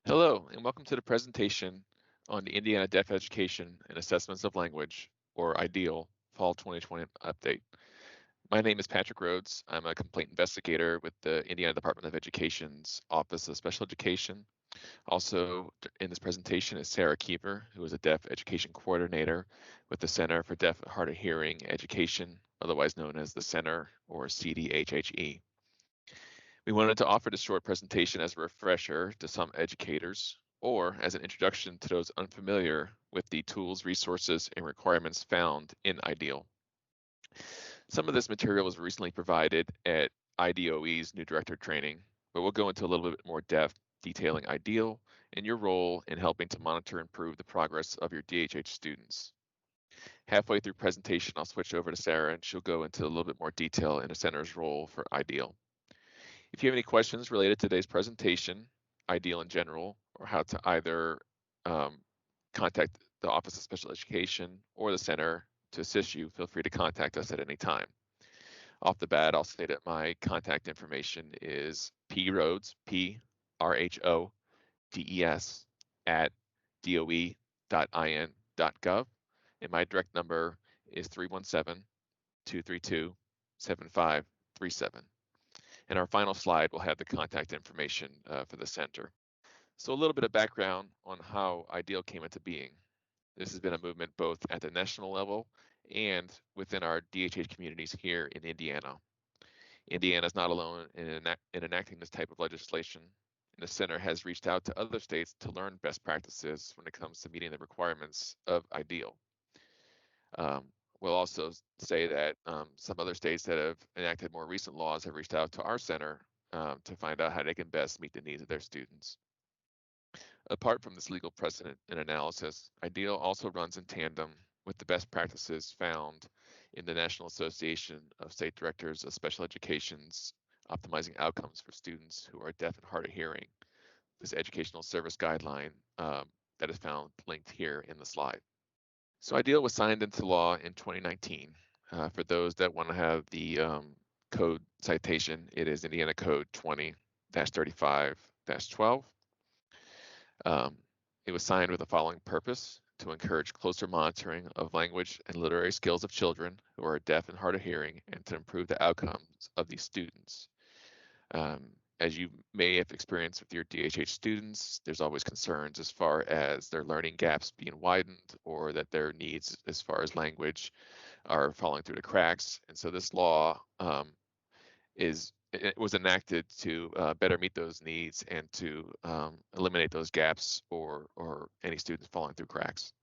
Hello, and welcome to the presentation on the Indiana Deaf Education and Assessments of Language, or IDEAL, Fall 2020 update. My name is Patrick Rhodes. I'm a complaint investigator with the Indiana Department of Education's Office of Special Education. Also in this presentation is Sarah Keeper, who is a Deaf Education Coordinator with the Center for Deaf and Hard of Hearing Education, otherwise known as the Center or CDHHE. We wanted to offer this short presentation as a refresher to some educators or as an introduction to those unfamiliar with the tools, resources, and requirements found in IDEAL. Some of this material was recently provided at IDOE's new director training, but we'll go into a little bit more depth detailing IDEAL and your role in helping to monitor and improve the progress of your DHH students. Halfway through presentation, I'll switch over to Sarah and she'll go into a little bit more detail in the center's role for IDEAL. If you have any questions related to today's presentation, IDEAL in general, or how to either um, contact the Office of Special Education or the center to assist you, feel free to contact us at any time. Off the bat, I'll say that my contact information is prhodes, P-R-H-O-D-E-S, at doe.in.gov, and my direct number is 317-232-7537. And our final slide will have the contact information for the center. So a little bit of background on how IDEAL came into being. This has been a movement both at the national level and within our DHH communities here in Indiana. Indiana is not alone in enacting this type of legislation, and the center has reached out to other states to learn best practices when it comes to meeting the requirements of IDEAL. We'll also say that some other states that have enacted more recent laws have reached out to our center to find out how they can best meet the needs of their students. Apart from this legal precedent and analysis, IDEAL also runs in tandem with the best practices found in the National Association of State Directors of Special Education's Optimizing Outcomes for Students Who Are Deaf and Hard of Hearing, this educational service guideline that is found linked here in the slide. So IDEAL was signed into law in 2019. For those that want to have the code citation, it is Indiana Code 20-35-12. It was signed with the following purpose: to encourage closer monitoring of language and literary skills of children who are deaf and hard of hearing, and to improve the outcomes of these students. As you may have experienced with your DHH students, there's always concerns as far as their learning gaps being widened or that their needs as far as language are falling through the cracks. And so this law it was enacted to better meet those needs and to eliminate those gaps or any students falling through cracks.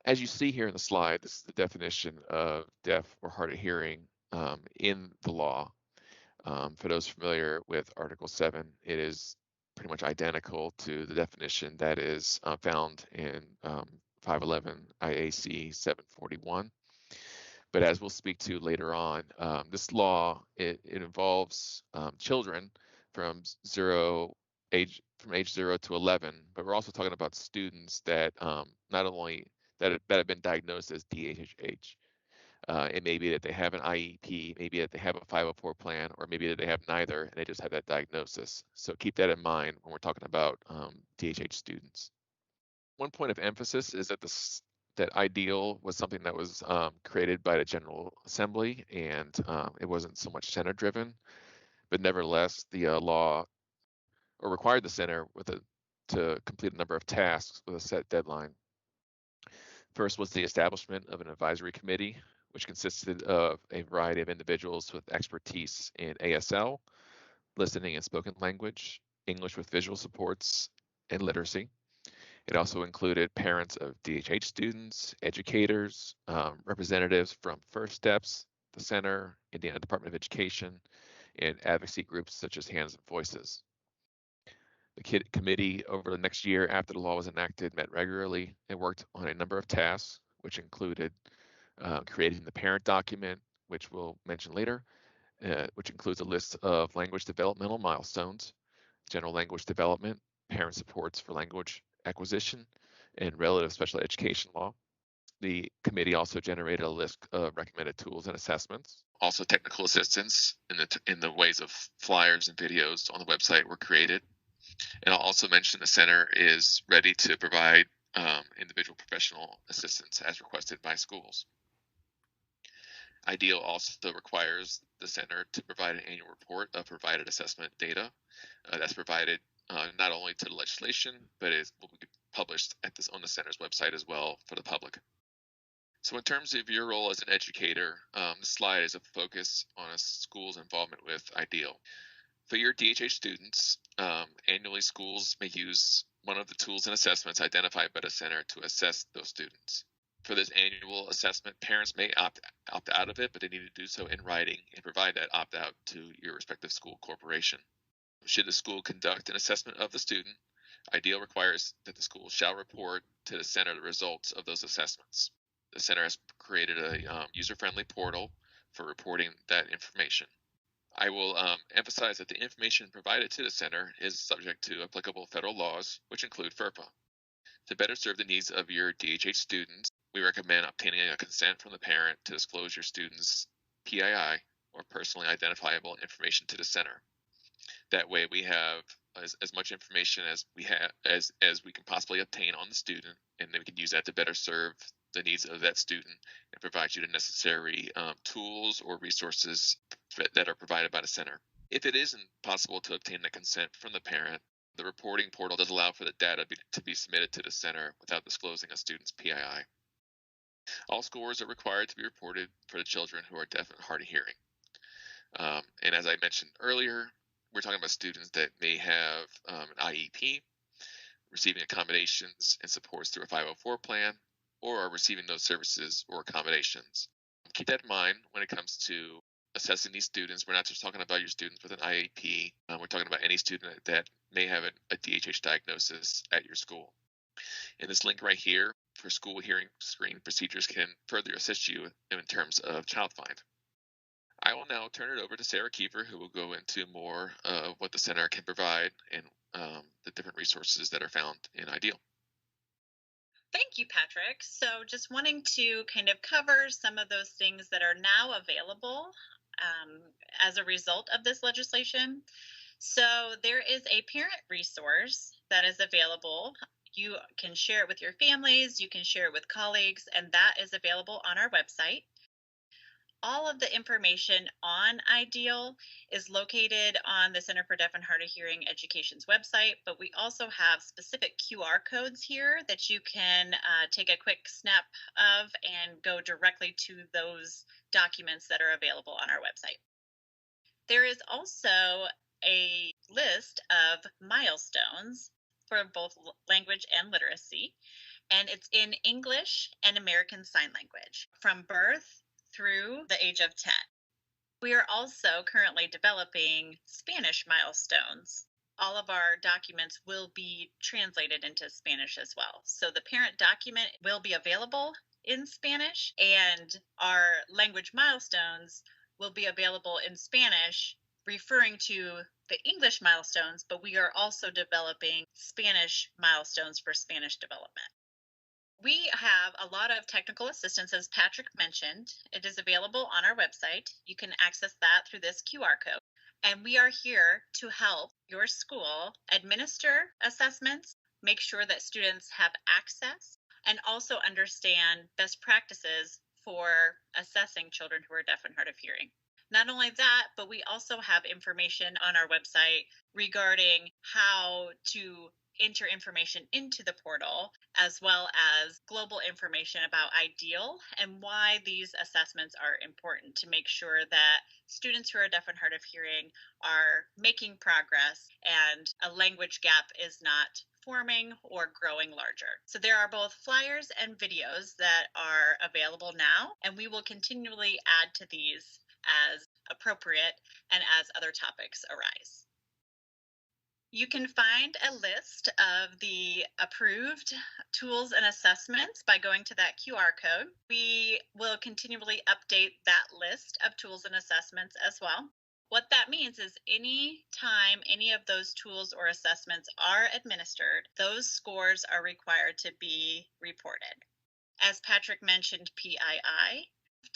As you see here in the slide, this is the definition of deaf or hard of hearing in the law. For those familiar with Article 7, it is pretty much identical to the definition that is found in 511 IAC 741. But as we'll speak to later on, this law, it involves children from age 0 to 11, but we're also talking about students that not only that have been diagnosed as DHH. It may be that they have an IEP, maybe that they have a 504 plan, or maybe that they have neither and they just have that diagnosis. So keep that in mind when we're talking about DHH students. One point of emphasis is that that IDEAL was something that was created by the General Assembly, and it wasn't so much center driven, but nevertheless, the law required the center to complete a number of tasks with a set deadline. First was the establishment of an advisory committee, which consisted of a variety of individuals with expertise in ASL, listening and spoken language, English with visual supports, and literacy. It also included parents of DHH students, educators, representatives from First Steps, the Center, Indiana Department of Education, and advocacy groups such as Hands and Voices. The committee over the next year after the law was enacted met regularly and worked on a number of tasks, which included creating the parent document, which we'll mention later, which includes a list of language developmental milestones, general language development, parent supports for language acquisition, and relative special education law. The committee also generated a list of recommended tools and assessments. Also, technical assistance in the ways of flyers and videos on the website were created. And I'll also mention the center is ready to provide individual professional assistance as requested by schools. IDEAL also requires the center to provide an annual report of provided assessment data that's provided not only to the legislation, but will be published on the center's website as well for the public. So in terms of your role as an educator, this slide is a focus on a school's involvement with IDEAL. For your DHH students, annually schools may use one of the tools and assessments identified by the center to assess those students. For this annual assessment, parents may opt out of it, but they need to do so in writing and provide that opt out to your respective school corporation. Should the school conduct an assessment of the student, IDEAL requires that the school shall report to the center the results of those assessments. The center has created a user-friendly portal for reporting that information. I will emphasize that the information provided to the center is subject to applicable federal laws, which include FERPA. To better serve the needs of your DHH students, we recommend obtaining a consent from the parent to disclose your student's PII, or personally identifiable information, to the center. That way we have as much information as we can possibly obtain on the student, and then we can use that to better serve the needs of that student and provide you the necessary tools or resources that are provided by the center. If it isn't possible to obtain the consent from the parent, the reporting portal does allow for the data to be submitted to the center without disclosing a student's PII. All scores are required to be reported for the children who are deaf and hard of hearing. And as I mentioned earlier, we're talking about students that may have an IEP, receiving accommodations and supports through a 504 plan, or are receiving those services or accommodations. Keep that in mind when it comes to assessing these students. We're not just talking about your students with an IEP. We're talking about any student that may have a DHH diagnosis at your school. And this link right here for school hearing screening procedures can further assist you in terms of child find. I will now turn it over to Sarah Kiefer, who will go into more of what the center can provide and the different resources that are found in IDEAL. Thank you, Patrick. So, just wanting to kind of cover some of those things that are now available as a result of this legislation. So, there is a parent resource that is available. You can share it with your families, you can share it with colleagues, and that is available on our website. All of the information on IDEAL is located on the Center for Deaf and Hard of Hearing Education's website, but we also have specific QR codes here that you can take a quick snap of and go directly to those documents that are available on our website. There is also a list of milestones for both language and literacy, and it's in English and American Sign Language from birth through the age of 10. We are also currently developing Spanish milestones. All of our documents will be translated into Spanish as well. So the parent document will be available in Spanish, and our language milestones will be available in Spanish, referring to the English milestones, but we are also developing Spanish milestones for Spanish development. We have a lot of technical assistance, as Patrick mentioned. It is available on our website. You can access that through this QR code. And we are here to help your school administer assessments, make sure that students have access, and also understand best practices for assessing children who are deaf and hard of hearing. Not only that, but we also have information on our website regarding how to enter information into the portal, as well as global information about IDEAL and why these assessments are important to make sure that students who are deaf and hard of hearing are making progress and a language gap is not forming or growing larger. So there are both flyers and videos that are available now, and we will continually add to these as appropriate and as other topics arise. You can find a list of the approved tools and assessments by going to that QR code. We will continually update that list of tools and assessments as well. What that means is any time any of those tools or assessments are administered, those scores are required to be reported. As Patrick mentioned, PII,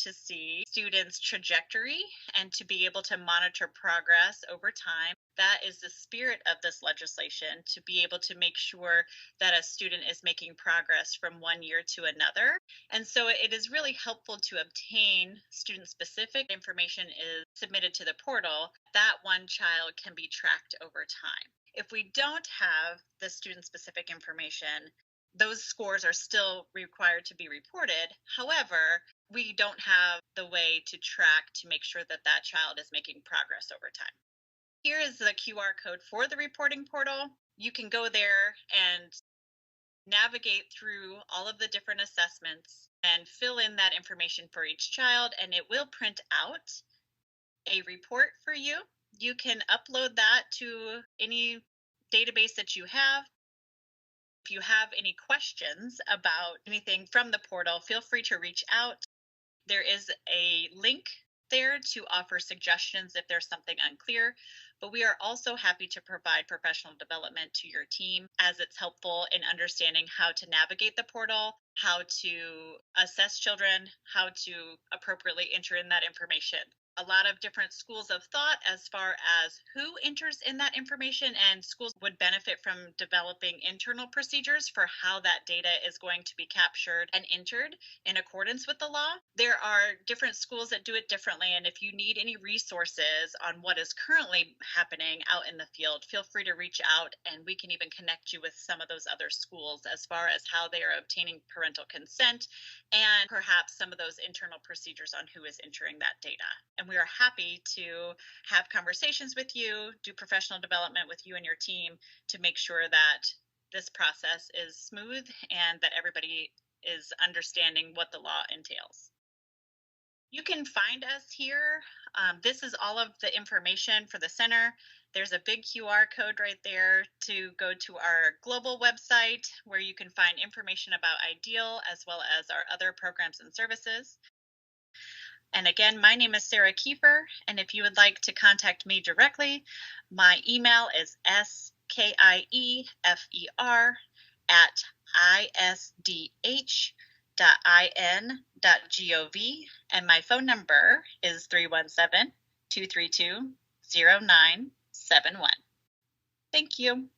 to see students' trajectory and to be able to monitor progress over time. That is the spirit of this legislation, to be able to make sure that a student is making progress from one year to another. And so it is really helpful to obtain student specific information is submitted to the portal. That one child can be tracked over time. If we don't have the student specific information, those scores are still required to be reported. However, we don't have the way to track to make sure that that child is making progress over time. Here is the QR code for the reporting portal. You can go there and navigate through all of the different assessments and fill in that information for each child, and it will print out a report for you. You can upload that to any database that you have. If you have any questions about anything from the portal, feel free to reach out. There is a link there to offer suggestions if there's something unclear, but we are also happy to provide professional development to your team as it's helpful in understanding how to navigate the portal, how to assess children, how to appropriately enter in that information. A lot of different schools of thought as far as who enters in that information, and schools would benefit from developing internal procedures for how that data is going to be captured and entered in accordance with the law. There are different schools that do it differently, and if you need any resources on what is currently happening out in the field, feel free to reach out, and we can even connect you with some of those other schools as far as how they are obtaining parental consent and perhaps some of those internal procedures on who is entering that data. And we are happy to have conversations with you, do professional development with you and your team to make sure that this process is smooth and that everybody is understanding what the law entails. You can find us here. This is all of the information for the center. There's a big QR code right there to go to our global website where you can find information about IDEAL as well as our other programs and services. And again, my name is Sarah Kiefer, and if you would like to contact me directly, my email is skiefer@isdh.in.gov, and my phone number is 317-232-0971. Thank you.